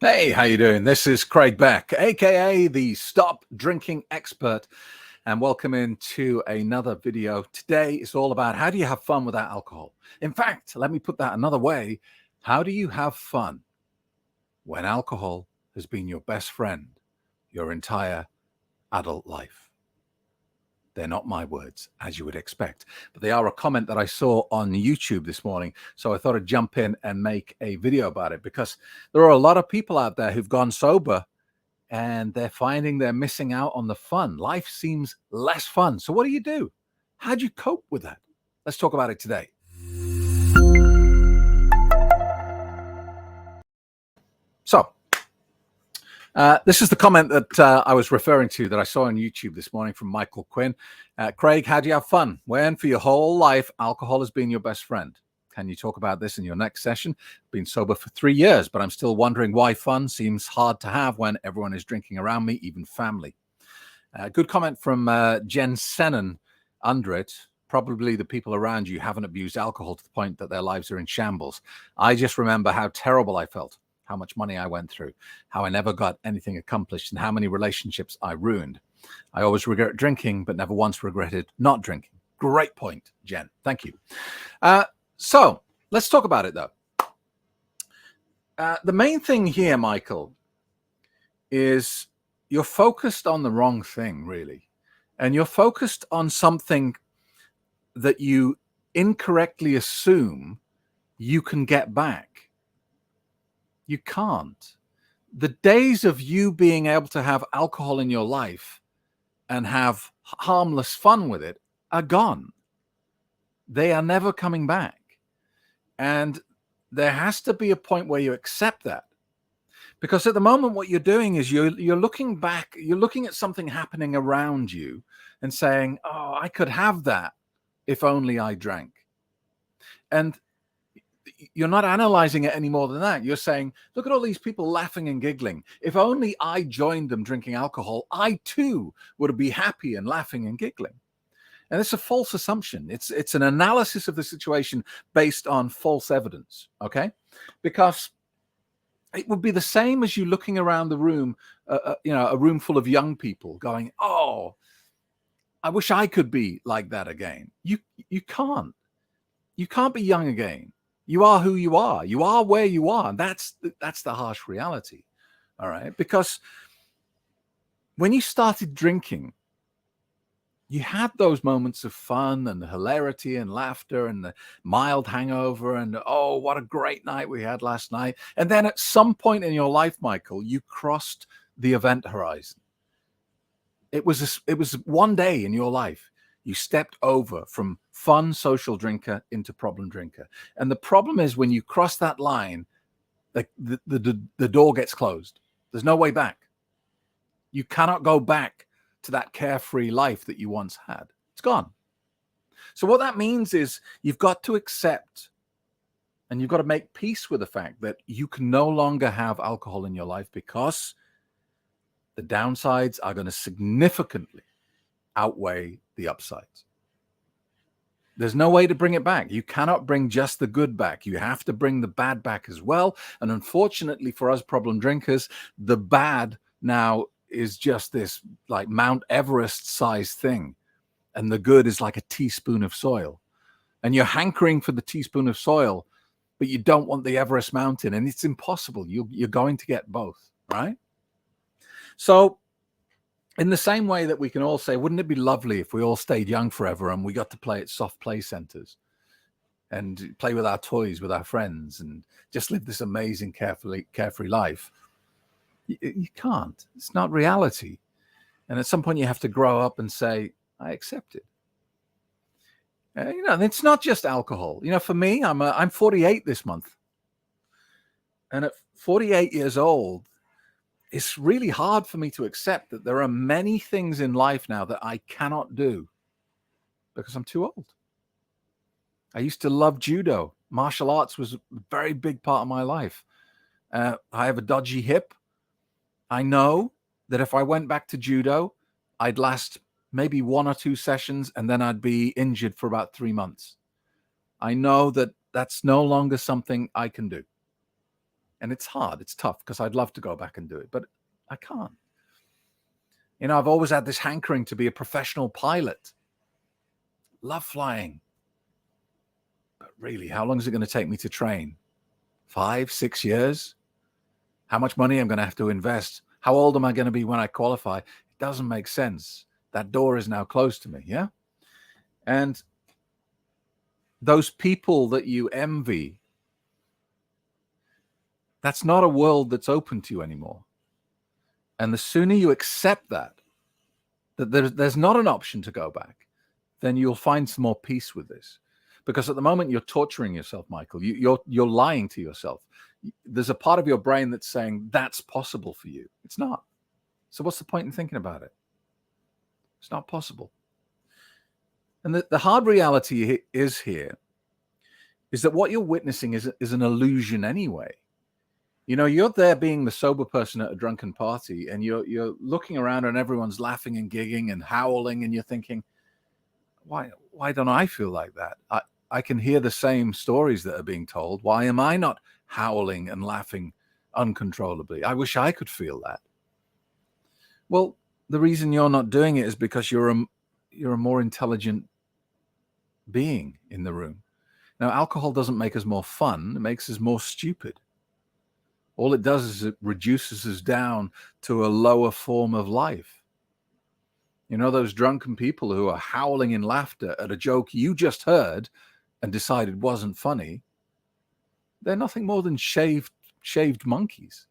Hey, how you doing? This is Craig Beck, aka the Stop Drinking Expert, and welcome into another video. Today is all about how do you have fun without alcohol? In fact, let me put that another way. How do you have fun when alcohol has been your best friend your entire adult life? They're not my words, as you would expect, but they are a comment that I saw on YouTube this morning. So I thought I'd jump in and make a video about it, because there are a lot of people out there who've gone sober and they're finding they're missing out on the fun. Life seems less fun. So what do? How do you cope with that? Let's talk about it today. So this is the comment that I was referring to that I saw on YouTube this morning from Michael Quinn. Craig, how do you have fun when for your whole life alcohol has been your best friend? Can you talk about this in your next session? Been sober for 3 years, but I'm still wondering why fun seems hard to have when everyone is drinking around me, even family. Good comment from Jen Sennon under it. Probably the people around you haven't abused alcohol to the point that their lives are in shambles. I just remember how terrible I felt, how much money I went through, how I never got anything accomplished, and how many relationships I ruined. I always regret drinking, but never once regretted not drinking. Great point, Jen. Thank you. So let's talk about it, though. The main thing here, Michael, is you're focused on the wrong thing, really. And you're focused on something that you incorrectly assume you can get back. You can't. The days of you being able to have alcohol in your life and have harmless fun with it are gone. They are never coming back. And there has to be a point where you accept that. Because at the moment, what you're doing is you're looking back, you're looking at something happening around you and saying, oh, I could have that if only I drank. And you're not analyzing it any more than that. You're saying, look at all these people laughing and giggling. If only I joined them drinking alcohol, I too would be happy and laughing and giggling. And it's a false assumption. It's an analysis of the situation based on false evidence, okay? Because it would be the same as you looking around the room, a room full of young people going, oh, I wish I could be like that again. You can't. You can't be young again. You are who you are. You are where you are. And that's the harsh reality, all right? Because when you started drinking, you had those moments of fun and hilarity and laughter and the mild hangover and, oh, what a great night we had last night. And then at some point in your life, Michael, you crossed the event horizon. It was one day in your life. You stepped over from fun social drinker into problem drinker. And the problem is when you cross that line, the door gets closed. There's no way back. You cannot go back to that carefree life that you once had. It's gone. So what that means is you've got to accept and you've got to make peace with the fact that you can no longer have alcohol in your life because the downsides are going to significantly outweigh the upsides. There's no way to bring it back. You cannot bring just the good back. You have to bring the bad back as well. And unfortunately for us problem drinkers, the bad now is just this like Mount Everest sized thing. And the good is like a teaspoon of soil. And you're hankering for the teaspoon of soil, but you don't want the Everest mountain. And it's impossible. You're going to get both, right? So in the same way that we can all say, wouldn't it be lovely if we all stayed young forever and we got to play at soft play centers and play with our toys, with our friends, and just live this amazing, carefree life? You can't. It's not reality. And at some point you have to grow up and say, I accept it. And it's not just alcohol. For me, I'm 48 this month. And at 48 years old, it's really hard for me to accept that there are many things in life now that I cannot do because I'm too old. I used to love judo. Martial arts was a very big part of my life. I have a dodgy hip. I know that if I went back to judo, I'd last maybe 1 or 2 sessions and then I'd be injured for about 3 months. I know that that's no longer something I can do. And it's hard. It's tough because I'd love to go back and do it, but I can't. I've always had this hankering to be a professional pilot. Love flying. But really, how long is it going to take me to train? 5, 6 years? How much money I'm going to have to invest? How old am I going to be when I qualify? It doesn't make sense. That door is now closed to me, yeah? And those people that you envy, that's not a world that's open to you anymore. And the sooner you accept that there's not an option to go back, then you'll find some more peace with this. Because at the moment you're torturing yourself, Michael. You're lying to yourself. There's a part of your brain that's saying that's possible for you. It's not. So what's the point in thinking about it? It's not possible. And the hard reality is that what you're witnessing is an illusion anyway. You're there being the sober person at a drunken party, and you're looking around and everyone's laughing and giggling and howling, and you're thinking, why don't I feel like that? I can hear the same stories that are being told. Why am I not howling and laughing uncontrollably? I wish I could feel that. Well, the reason you're not doing it is because you're a more intelligent being in the room. Now, alcohol doesn't make us more fun. It makes us more stupid. All it does is it reduces us down to a lower form of life. Those drunken people who are howling in laughter at a joke you just heard and decided wasn't funny, they're nothing more than shaved monkeys.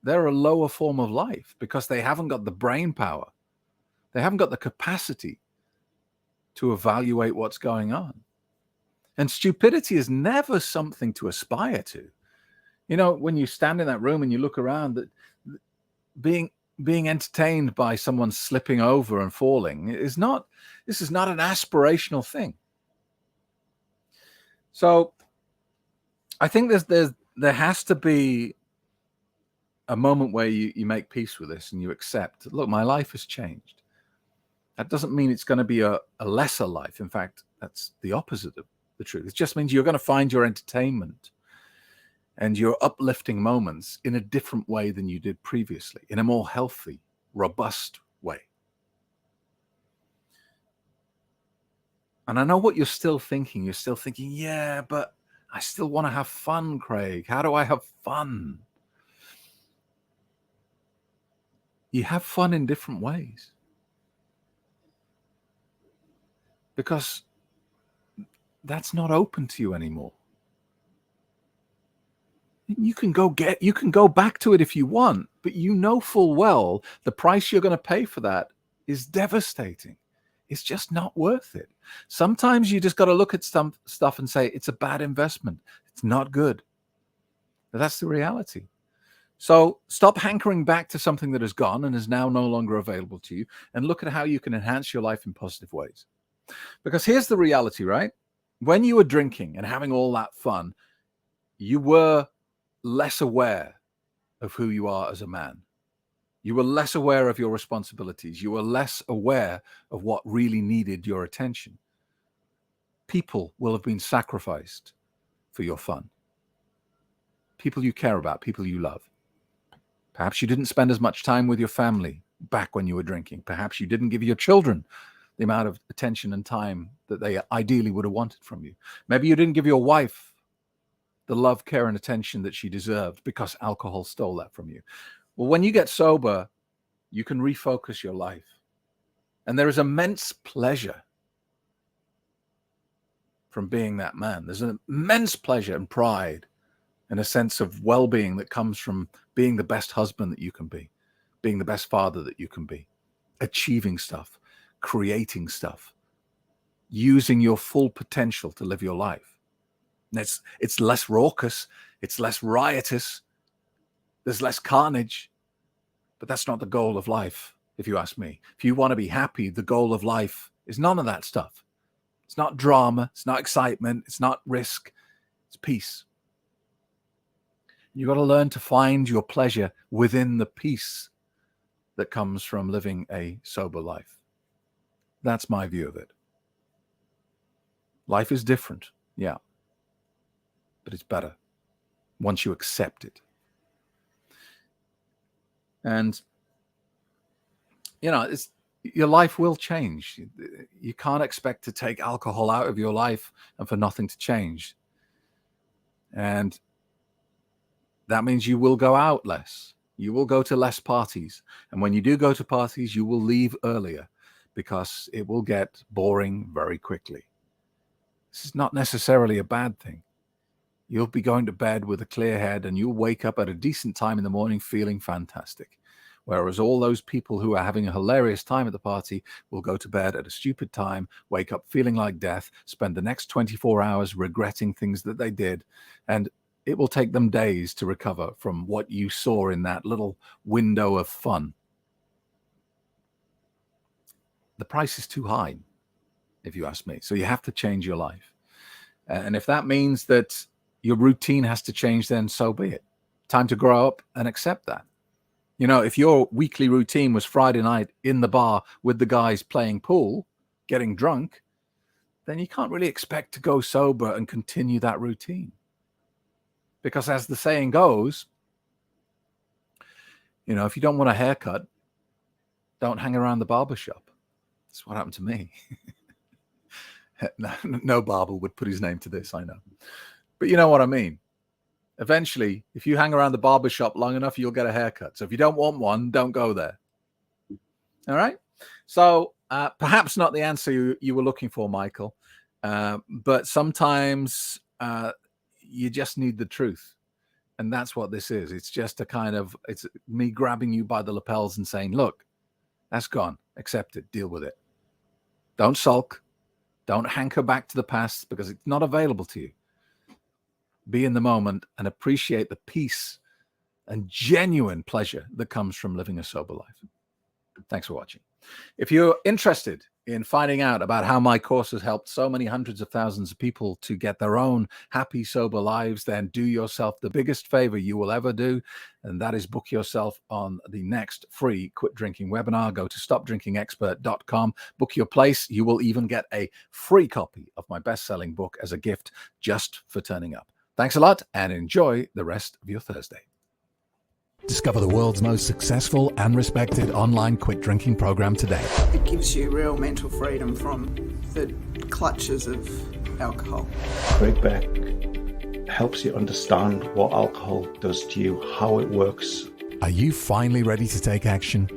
They're a lower form of life because they haven't got the brain power. They haven't got the capacity to evaluate what's going on. And stupidity is never something to aspire to. When you stand in that room and you look around, that being entertained by someone slipping over and falling this is not an aspirational thing. So I think there has to be a moment where you make peace with this and you accept, look, my life has changed. That doesn't mean it's going to be a lesser life. In fact, that's the opposite of the truth. It just means you're going to find your entertainment and your uplifting moments in a different way than you did previously, in a more healthy, robust way. And I know what you're still thinking. You're still thinking, yeah, but I still want to have fun, Craig. How do I have fun? You have fun in different ways. Because that's not open to you anymore. You can go back to it if you want, but full well the price you're going to pay for that is devastating. It's just not worth it. Sometimes you just got to look at some stuff and say it's a bad investment. It's not good. But that's the reality. So stop hankering back to something that has gone and is now no longer available to you, and look at how you can enhance your life in positive ways. Because here's the reality, right? When you were drinking and having all that fun, you were less aware of who you are as a man. You were less aware of your responsibilities. You were less aware of what really needed your attention. People will have been sacrificed for your fun. People you care about, people you love. Perhaps you didn't spend as much time with your family back when you were drinking. Perhaps you didn't give your children the amount of attention and time that they ideally would have wanted from you. Maybe you didn't give your wife the love, care, and attention that she deserved because alcohol stole that from you. Well, when you get sober, you can refocus your life. And there is immense pleasure from being that man. There's an immense pleasure and pride and a sense of well-being that comes from being the best husband that you can be, being the best father that you can be, achieving stuff, creating stuff, using your full potential to live your life. And it's less raucous, it's less riotous, there's less carnage, but that's not the goal of life, if you ask me. If you want to be happy, the goal of life is none of that stuff. It's not drama, it's not excitement, it's not risk, it's peace. You've got to learn to find your pleasure within the peace that comes from living a sober life. That's my view of it. Life is different, yeah, but it's better once you accept it. And, your life will change. You can't expect to take alcohol out of your life and for nothing to change. And that means you will go out less. You will go to less parties. And when you do go to parties, you will leave earlier because it will get boring very quickly. This is not necessarily a bad thing. You'll be going to bed with a clear head and you'll wake up at a decent time in the morning feeling fantastic. Whereas all those people who are having a hilarious time at the party will go to bed at a stupid time, wake up feeling like death, spend the next 24 hours regretting things that they did, and it will take them days to recover from what you saw in that little window of fun. The price is too high, if you ask me. So you have to change your life. And if that means that your routine has to change, then so be it. Time to grow up and accept that. If your weekly routine was Friday night in the bar with the guys playing pool, getting drunk, then you can't really expect to go sober and continue that routine. Because as the saying goes, if you don't want a haircut, don't hang around the barber shop. That's what happened to me. No barber would put his name to this, I know. But you know what I mean. Eventually, if you hang around the barber shop long enough, you'll get a haircut. So if you don't want one, don't go there. All right? So perhaps not the answer you were looking for, Michael. But sometimes you just need the truth. And that's what this is. It's just it's me grabbing you by the lapels and saying, look, that's gone. Accept it. Deal with it. Don't sulk. Don't hanker back to the past because it's not available to you. Be in the moment and appreciate the peace and genuine pleasure that comes from living a sober life. Thanks for watching. If you're interested in finding out about how my course has helped so many hundreds of thousands of people to get their own happy, sober lives, then do yourself the biggest favor you will ever do, and that is book yourself on the next free Quit Drinking webinar. Go to stopdrinkingexpert.com, book your place. You will even get a free copy of my best-selling book as a gift just for turning up. Thanks a lot and enjoy the rest of your Thursday. Discover the world's most successful and respected online quit drinking program today. It gives you real mental freedom from the clutches of alcohol. Craig Beck helps you understand what alcohol does to you, how it works. Are you finally ready to take action?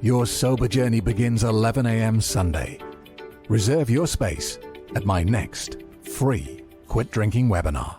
Your sober journey begins 11 a.m. Sunday. Reserve your space at my next free Quit Drinking webinar.